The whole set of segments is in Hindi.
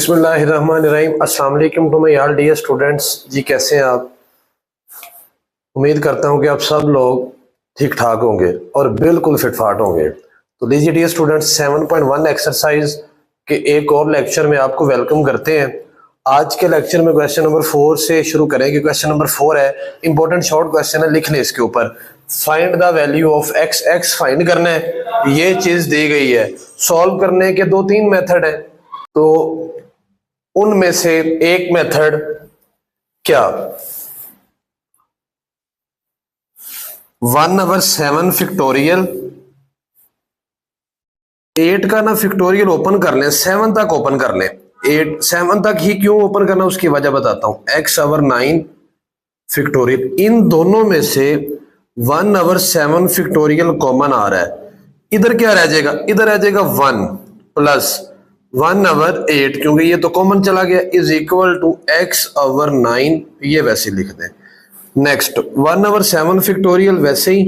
बिस्मिल्लाहिर्रहमानिर्रहीम। अस्सलाम वालेकुम to my all dear students. जी कैसे हैं आप? उम्मीद करता हूं कि आप सब लोग ठीक ठाक होंगे और बिल्कुल फिटफाट होंगे। तो लीजिए डियर स्टूडेंट्स, 7.1 एक्सरसाइज के एक और लेक्चर में आपको वेलकम करते हैं। आज के लेक्चर में क्वेश्चन नंबर 4 से शुरू करेंगे। क्वेश्चन नंबर 4 है, इंपॉर्टेंट शॉर्ट क्वेश्चन है, लिख लें इसके ऊपर। Find the value of x, x find करना है, ये चीज दी गई है। सॉल्व करने के 2-3 मेथड है, तो उनमें से एक मेथड क्या, 1/7 फैक्टोरियल। 8 का ना फैक्टोरियल ओपन कर लें, 7 तक ओपन कर लें। 7 तक ही क्यों ओपन करना, उसकी वजह बताता हूं। x/9 फैक्टोरियल, इन दोनों में से 1/7 फैक्टोरियल कॉमन आ रहा है। इधर क्या रह जाएगा, इधर रह जाएगा 1 प्लस 1/8, क्योंकि ये तो कॉमन चला गया, इज इक्वल टू x/9। ये वैसे लिख दें। नेक्स्ट 1/7 फैक्टोरियल, वैसे ही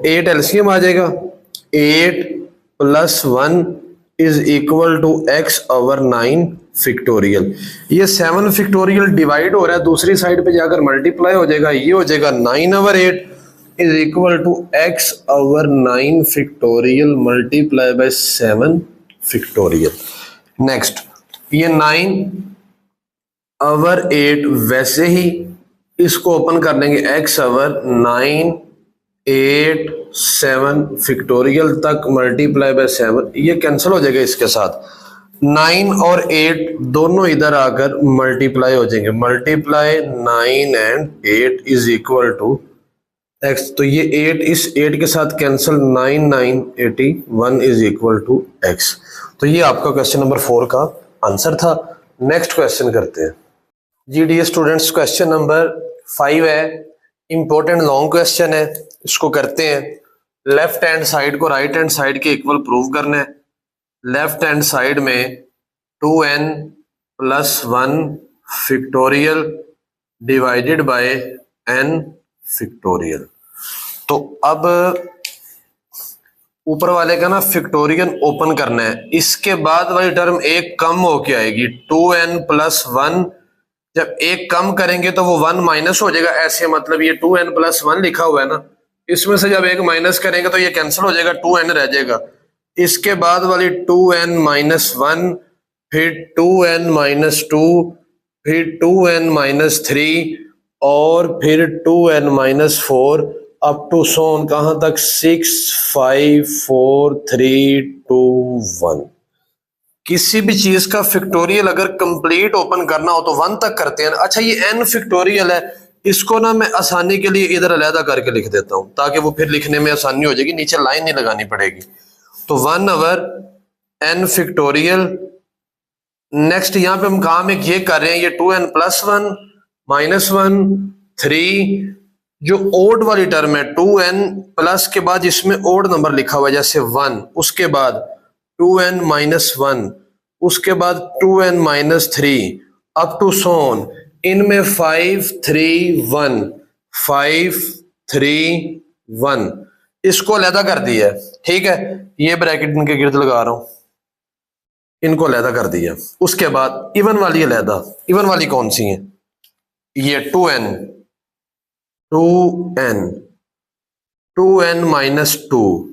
8 एलसीएम आ जाएगा। 8 plus 1 is equal to x/9 factorial. ये 7 फैक्टोरियल डिवाइड हो रहा है, दूसरी साइड पे जाकर मल्टीप्लाई हो जाएगा, ये हो जाएगा 9/8 is equal to x/9 factorial multiply by 7 फैक्टोरियल। नेक्स्ट ये 9/8 वैसे ही इसको ओपन कर लेंगे, x/9 8 7 फैक्टोरियल तक मल्टीप्लाई बाय 7, ये कैंसिल हो जाएगा इसके साथ। 9 और 8 दोनों इधर आकर मल्टीप्लाई हो जाएंगे, multiply 9 and 8 is equal to x। तो ये 8 इस 8 के साथ cancel, 9 9 81 is equal to x। तो ये आपका क्वेश्चन नंबर 4 का आंसर था। नेक्स्ट क्वेश्चन करते हैं। जी डियर स्टूडेंट्स, क्वेश्चन नंबर 5 है, इंपॉर्टेंट लॉन्ग क्वेश्चन है, इसको करते हैं। लेफ्ट हैंड साइड को राइट हैंड साइड के इक्वल प्रूव करना है। लेफ्ट हैंड साइड में 2n plus 1 factorial divided by n factorial. तो अब ऊपर वाले का ना फैक्टोरियल ओपन करना है, इसके बाद वाली टर्म एक कम होके आएगी, 2n प्लस 1। जब एक कम करेंगे तो वो 1 माइनस हो जाएगा, ऐसे मतलब ये 2n प्लस 1 लिखा हुआ है ना, इसमें से जब एक माइनस करेंगे तो ये कैंसिल हो जाएगा, 2n रह जाएगा। इसके बाद वाली 2n माइनस 1, फिर 2n माइनस 2, फिर 2n माइनस 3 और फिर 2n माइनस 4 अप टू सोन कहां तक, 6 5 4 3 2 1। किसी भी चीज का फैक्टोरियल अगर कंप्लीट ओपन करना हो तो 1 तक करते हैं। अच्छा ये n फैक्टोरियल है, इसको ना मैं आसानी के लिए इधर अलहदा करके लिख देता हूं, ताकि वो फिर लिखने में आसानी हो जाएगी, नीचे लाइन नहीं लगानी पड़ेगी। तो 1/n फैक्टोरियल। नेक्स्ट यहां पे हम काम एक ये कर रहे हैं, ये 2n प्लस 1 माइनस 1 3, जो ओड वाली टर्म है 2n प्लस के बाद इसमें ओड नंबर लिखा हुआ है जैसे 1, उसके बाद 2n माइनस 1, उसके बाद 2n माइनस 3 अप टू सोन, इनमें 5 3 1 5 3 1, इसको अलहदा कर दिया है। ठीक है, ये ब्रैकेट इनके गिर्द लगा रहा हूं, इनको अलहदा कर दिया। उसके बाद इवन वाली अलहदा, इवन वाली कौन सी है, ये 2n 2n minus 2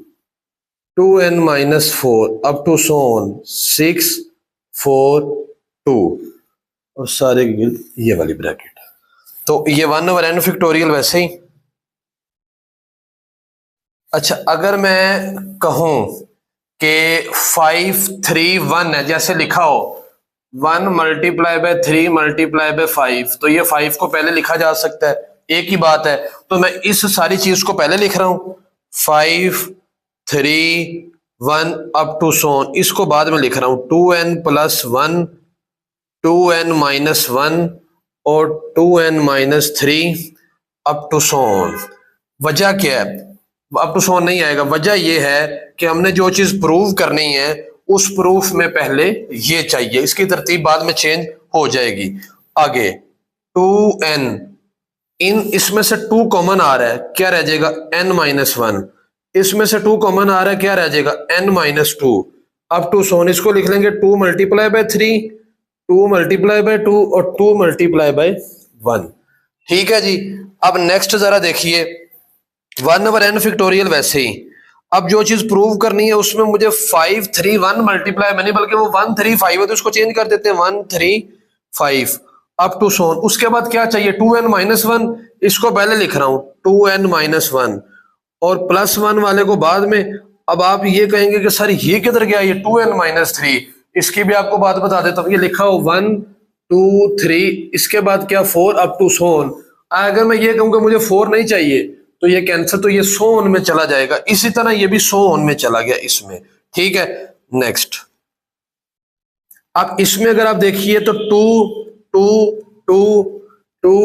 2n minus 4 up to so on 6 4 2 और सारे ये वाली ब्रैकेट। तो ये 1/n फैक्टोरियल वैसे ही। अच्छा अगर मैं कहूं कि 5 3 1 है, जैसे लिखा हो 1 मल्टीप्लाई बाय 3 मल्टीप्लाई बाय 5, तो ये 5 को पहले लिखा जा सकता है, एक ही बात है। तो मैं इस सारी चीज को पहले लिख रहा हूं, 5 3 1 अप टू सोन, इसको बाद में लिख रहा हूं 2n प्लस 1 2n माइनस 1 और 2n माइनस 3 अप टू सोन। वजह क्या है, अप टू सोन नहीं आएगा, वजह यह है कि हमने जो चीज प्रूव करनी है उस प्रूफ में पहले ये चाहिए, इसकी तरतीब बाद में चेंज हो जाएगी। आगे 2n, इन इसमें से 2 कॉमन आ रहा है, क्या रह जाएगा n माइनस 1, इसमें से 2 कॉमन आ रहा है, क्या रह जाएगा n माइनस 2, अप टू सोन, इसको लिख लेंगे 2 मल्टीप्लाई बाय 3, 2 मल्टीप्लाई बाय 2 और 2 मल्टीप्लाई बाय 1। ठीक है जी। अब नेक्स्ट जरा देखिए 1/n फैक्टोरियल वैसे ही। अब जो चीज प्रूव करनी है उसमें मुझे 5 3 1 मल्टीप्लाई में नहीं बल्कि वो 1 3 5 है तो उसको चेंज कर देते हैं 1 3 5 अप टू सोन। उसके बाद क्या चाहिए 2n-1, इसको पहले लिख रहा हूं 2n-1 और +1 वाले को बाद में। अब आप ये कहेंगे कि सर ये किधर गया, ये 2n-3, इसकी भी आपको बात बता देता हूं। ये लिखा हो 1 2 3, इसके बाद क्या 4 अप टू सोन। अगर मैं ये कहूंगा मुझे 4 नहीं चाहिए तो ये कैंसिल, तो ये सोन में चला जाएगा। इसी तरह ये भी सोन में चला गया इसमें। ठीक है, नेक्स्ट। अब इसमें अगर आप देखिए तो 2 2 2 2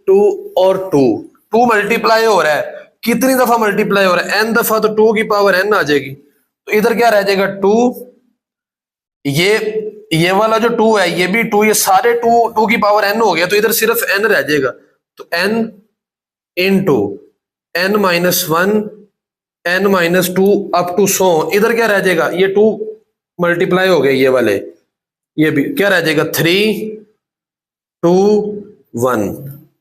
2 और 2 मल्टीप्लाई हो रहा है। कितनी दफा मल्टीप्लाई हो रहा है? n दफा, तो 2 की पावर n आ जाएगी। तो इधर क्या रह जाएगा 2, ये वाला जो 2 है ये भी 2, ये सारे 2 की पावर n हो गया, तो इधर सिर्फ n रह जाएगा। तो n into n-1 n-2 up to so, इधर क्या रह जाएगा, ये 2 मल्टीप्लाई हो गए ये वाले, ये भी क्या रह जाएगा 3 2 1।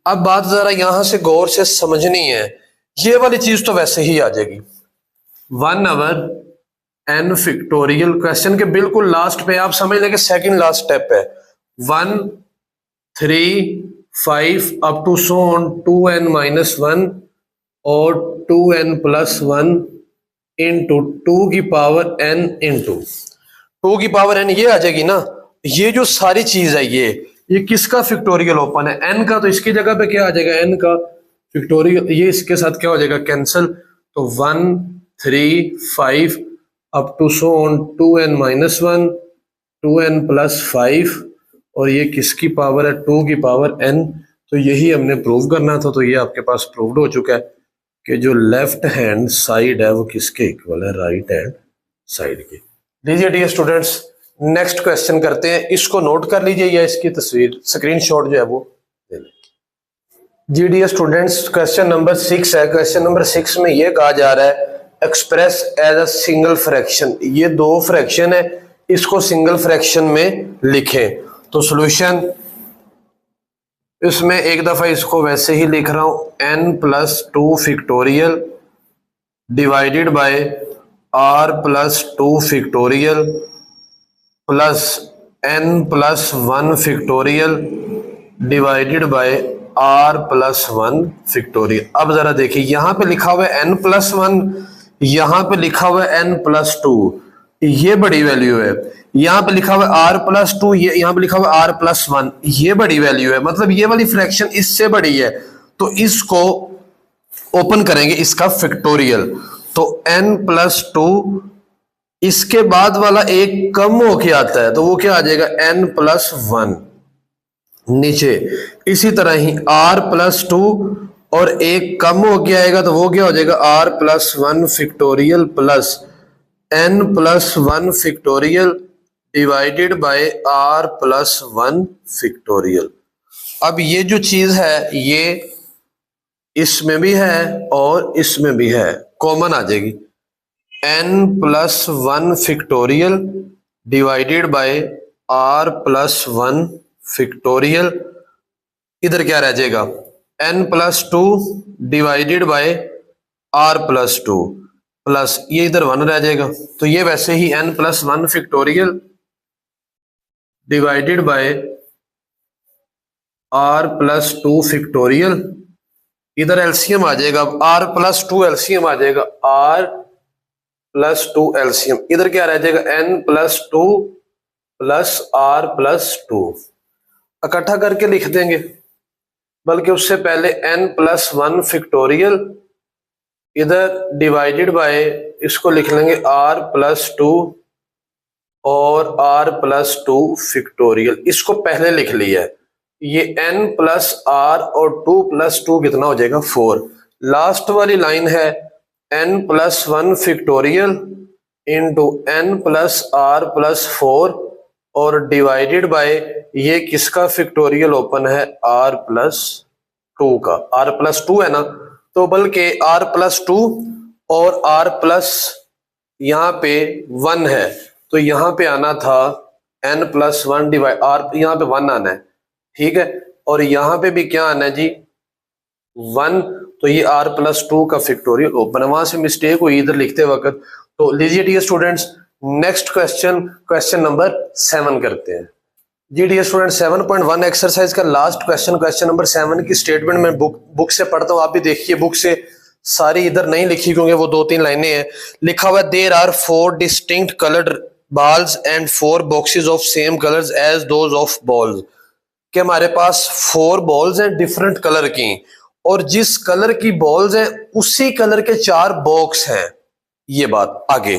अब बात जरा यहां से गौर से समझनी है, ये वाली चीज तो वैसे ही आ जाएगी 1/n फैक्टोरियल। क्वेश्चन के बिल्कुल लास्ट पे आप समझ लेंगे, सेकंड लास्ट स्टेप है 1 3 5 अप टू सो 2n-1 और 2n+1 इंटू 2 की पावर n इंटू 2 की पावर n, ये आ जाएगी ना। ये जो सारी चीज है ये किसका फैक्टोरियल ओपन है, n का, तो इसकी जगह पे क्या आ जाएगा n का फैक्टोरियल, ये इसके साथ क्या हो जाएगा कैंसिल। तो 1 3 5 up to so 2n-1 2n+5 और ये किसकी पावर है 2 की पावर n। तो यही हमने प्रूव करना था, तो ये आपके पास प्रूव्ड हो चुका है कि जो लेफ्ट हैंड साइड है वो किसके इक्वल है, राइट हैंड साइड के। लीजिए डियर स्टूडेंट्स नेक्स्ट क्वेश्चन करते हैं, इसको नोट कर लीजिए या इसकी तस्वीर स्क्रीनशॉट जो है वो ले लें। जी डियर स्टूडेंट्स क्वेश्चन नंबर 6 है। क्वेश्चन नंबर 6 में ये कहा जा रहा है express as a single fraction. ये 2 फ्रैक्शन है, इसको सिंगल फ्रैक्शन में लिखें। तो सॉल्यूशन, इसमें एक दफा इसको वैसे ही लिख रहा हूं n+2 factorial divided by r+2 factorial plus n+1 factorial divided by r+1 factorial. अब जरा देखिए यहां पे लिखा हुआ है n+1, यहां पे लिखा हुआ है n+2, ये बड़ी वैल्यू है। यहां पे लिखा हुआ है r+2, ये यहां पे लिखा हुआ है r+1, ये बड़ी वैल्यू है, मतलब ये वाली फ्रैक्शन इससे बड़ी है। तो इसको ओपन करेंगे इसका फैक्टोरियल, तो n+2, इसके बाद वाला एक कम होके आता है तो वो क्या आ जाएगा n+1 नीचे। इसी तरह ही r+2 और एक कम होके आएगा तो वो क्या हो जाएगा r+1 factorial plus n+1 factorial divided by r+1 factorial. अब ये जो चीज है ये इसमें भी है और इसमें भी है, कॉमन आ जाएगी n+1 factorial divided by r+1 factorial. इधर क्या रह जाएगा n+2 divided by r+2 plus ये इधर 1 रह जाएगा। तो ये वैसे ही n+1 factorial divided by r+2 factorial, इधर एलसीएम आ जाएगा, r+2 एलसीएम आ जाएगा, r+2 एलसीएम, इधर क्या रह जाएगा n+2 प्लस r+2। इकट्ठा करके लिख देंगे, बल्कि उससे पहले n+1 फैक्टोरियल इधर डिवाइडेड बाय, इसको लिख लेंगे r+2 और r+2 फैक्टोरियल, इसको पहले लिख लिया है। ये n+r और 2+2 कितना हो जाएगा 4। लास्ट वाली लाइन है n+1 फैक्टोरियल इंटू n+r+4 और डिवाइडेड बाय ये किसका फैक्टोरियल ओपन है r+2 का, r+2 है ना, तो बल्कि r+2 और r+ यहाँ पे 1 है तो यहाँ पे आना था n+1 डिवाइड r, यहाँ पे 1 आना है, ठीक है, और यहाँ पे भी क्या आना है जी 1, तो ये r+2 का फैक्टोरियल ओपन है, वहां से मिस्टेक हुई इधर लिखते वक्त। तो लीजिए dear students next question, question number 7 करते हैं जी डियर स्टूडेंट। 7.1 एक्सरसाइज का लास्ट क्वेश्चन, क्वेश्चन नंबर 7 की स्टेटमेंट मैं बुक से पढ़ता हूँ, आप भी देखिए बुक से, सारी इधर नहीं लिखी क्योंकि वो 2-3 लाइनें हैं। लिखा हुआ there are 4 distinct coloured balls and 4 boxes of same colors as those of balls, कि हमारे पास 4 बॉल्स हैं डिफरेंट कलर की, और जिस कलर की बॉल्स हैं उसी कलर के 4 बॉक्स हैं। ये बात आगे,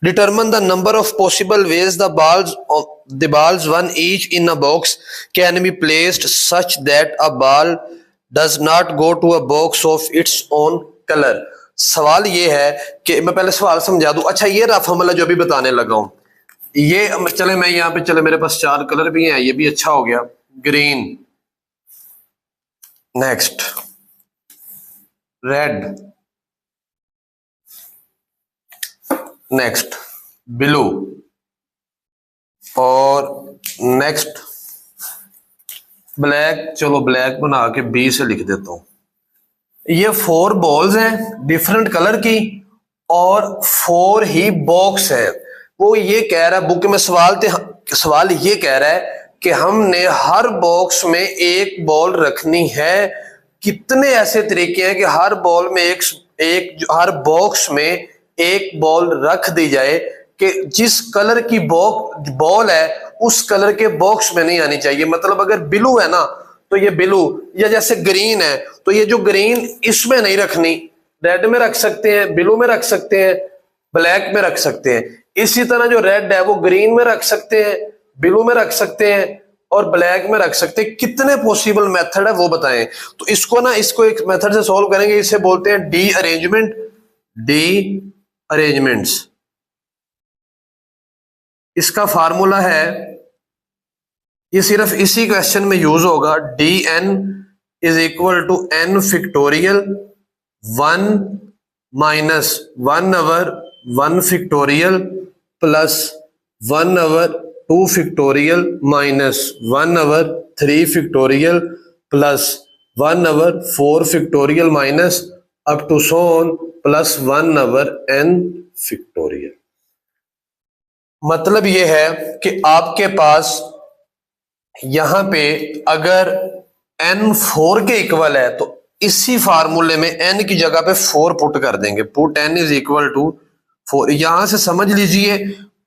determine the number of possible ways the balls one each in a box can be placed such that a ball does not go to a box of its own color। सवाल ये है कि मैं पहले सवाल समझा दूं। अच्छा ये रफ हमला जो भी बताने लगा हूं, ये चले मैं यहाँ पे, चले मेरे पास 4 कलर भी हैं, ये भी अच्छा हो गया, green, next red, next blue, और नेक्स्ट ब्लैक। चलो ब्लैक बना के बी से लिख देता हूं। ये 4 बॉल्स हैं डिफरेंट कलर की और 4 ही बॉक्स है। वो ये कह रहा है बुक में सवाल ये कह रहा है कि हमने हर बॉक्स में एक बॉल रखनी है। कितने ऐसे तरीके हैं कि हर बॉल में हर बॉक्स में एक बॉल रख दी जाए कि जिस कलर की बॉल है उस कलर के बॉक्स में नहीं आनी चाहिए। मतलब अगर ब्लू है ना तो ये ब्लू, या जैसे ग्रीन है तो ये जो ग्रीन इसमें नहीं रखनी, रेड में रख सकते हैं, ब्लू में रख सकते हैं, ब्लैक में रख सकते हैं। इसी तरह जो रेड है वो ग्रीन में रख सकते हैं, ब्लू में रख सकते हैं और ब्लैक में रख सकते हैं। कितने पॉसिबल मेथड है वो बताएं। तो इसको एक मेथड से सॉल्व करेंगे, इसे बोलते हैं डी अरेंजमेंट्स। इसका फार्मूला है, ये सिर्फ इसी क्वेश्चन में यूज होगा, dn is equal to n factorial 1 minus 1/1 factorial plus 1/2 factorial minus 1/3 factorial plus 1/4 factorial minus up to so on plus 1/n factorial. मतलब ये है कि आपके पास यहां पे अगर n 4 के इक्वल है तो इसी फार्मूले में n की जगह पे 4 पुट कर देंगे, put n is equal to 4। यहां से समझ लीजिए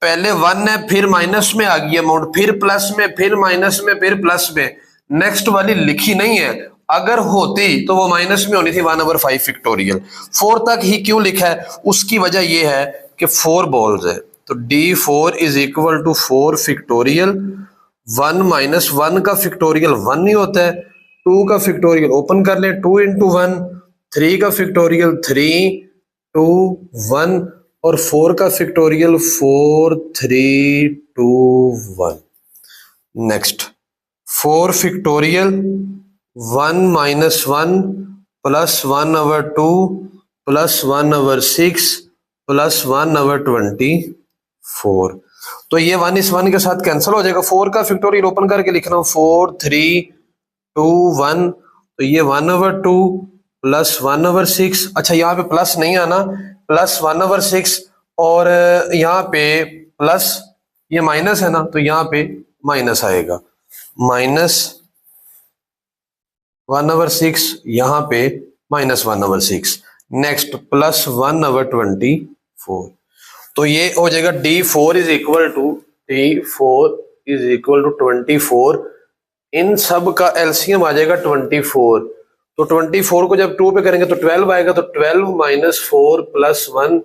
पहले 1 है, फिर माइनस में आ गई अमाउंट, फिर प्लस में, फिर माइनस में, फिर प्लस में, नेक्स्ट वाली लिखी नहीं है। अगर होती तो वो माइनस में होनी थी 1/5 फैक्टोरियल। 4 तक ही क्यों लिखा है, उसकी वजह ये है कि 4 बॉल्स है, तो d4 is equal to 4 factorial. 1 minus 1 का फैक्टोरियल 1 ही होता है, 2 का फैक्टोरियल ओपन कर लें 2 इंटू 1, 3 का फैक्टोरियल 3, 2, 1 और 4 का factorial 4, 3, 2, 1। Next 4 factorial 1 minus 1 plus 1/2 plus 1/6 plus 1/24। तो ये 1 इस 1 के साथ कैंसिल हो जाएगा। 4 का फैक्टोरियल ओपन करके लिख रहा हूं 4, 3, 2, 1, तो ये 1/2 प्लस 1/6। अच्छा यहाँ पे प्लस नहीं आना, प्लस 1/6 और यहाँ पे प्लस, ये माइनस है ना तो यहाँ पे माइनस आएगा, माइनस 1/6, यहाँ पे माइनस 1/6। Next plus 1/24। तो ये हो जाएगा d4 इज इक्वल टू 24। इन सब का एलसीएम आ जाएगा 24। तो 24 को जब 2 पे करेंगे तो 12 आएगा, तो 12 माइनस 4 प्लस 1,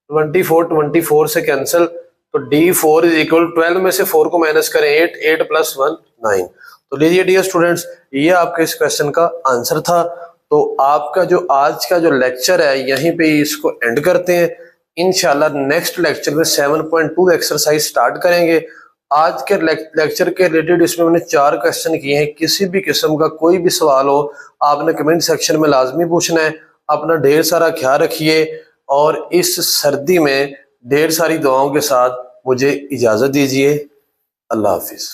24 से कैंसिल, तो d4 इज इक्वल 12 में से 4 को माइनस करें 8 प्लस 1 9। तो लीजिए डियर स्टूडेंट्स ये आपके इस क्वेश्चन का आंसर था। तो आपका जो आज का जो लेक्चर है यहीं पे इसको एंड करते हैं। इंशाल्लाह नेक्स्ट लेक्चर में 7.2 एक्सरसाइज स्टार्ट करेंगे। आज के लेक्चर के रिलेटेड इसमें मैंने 4 क्वेश्चन किए हैं। किसी भी किस्म का कोई भी सवाल हो आपने कमेंट सेक्शन में लाजमी पूछना है। अपना ढेर सारा ख्याल रखिए और इस सर्दी में ढेर सारी दुआओं के साथ मुझे इजाजत दीजिए। अल्लाह हाफिज।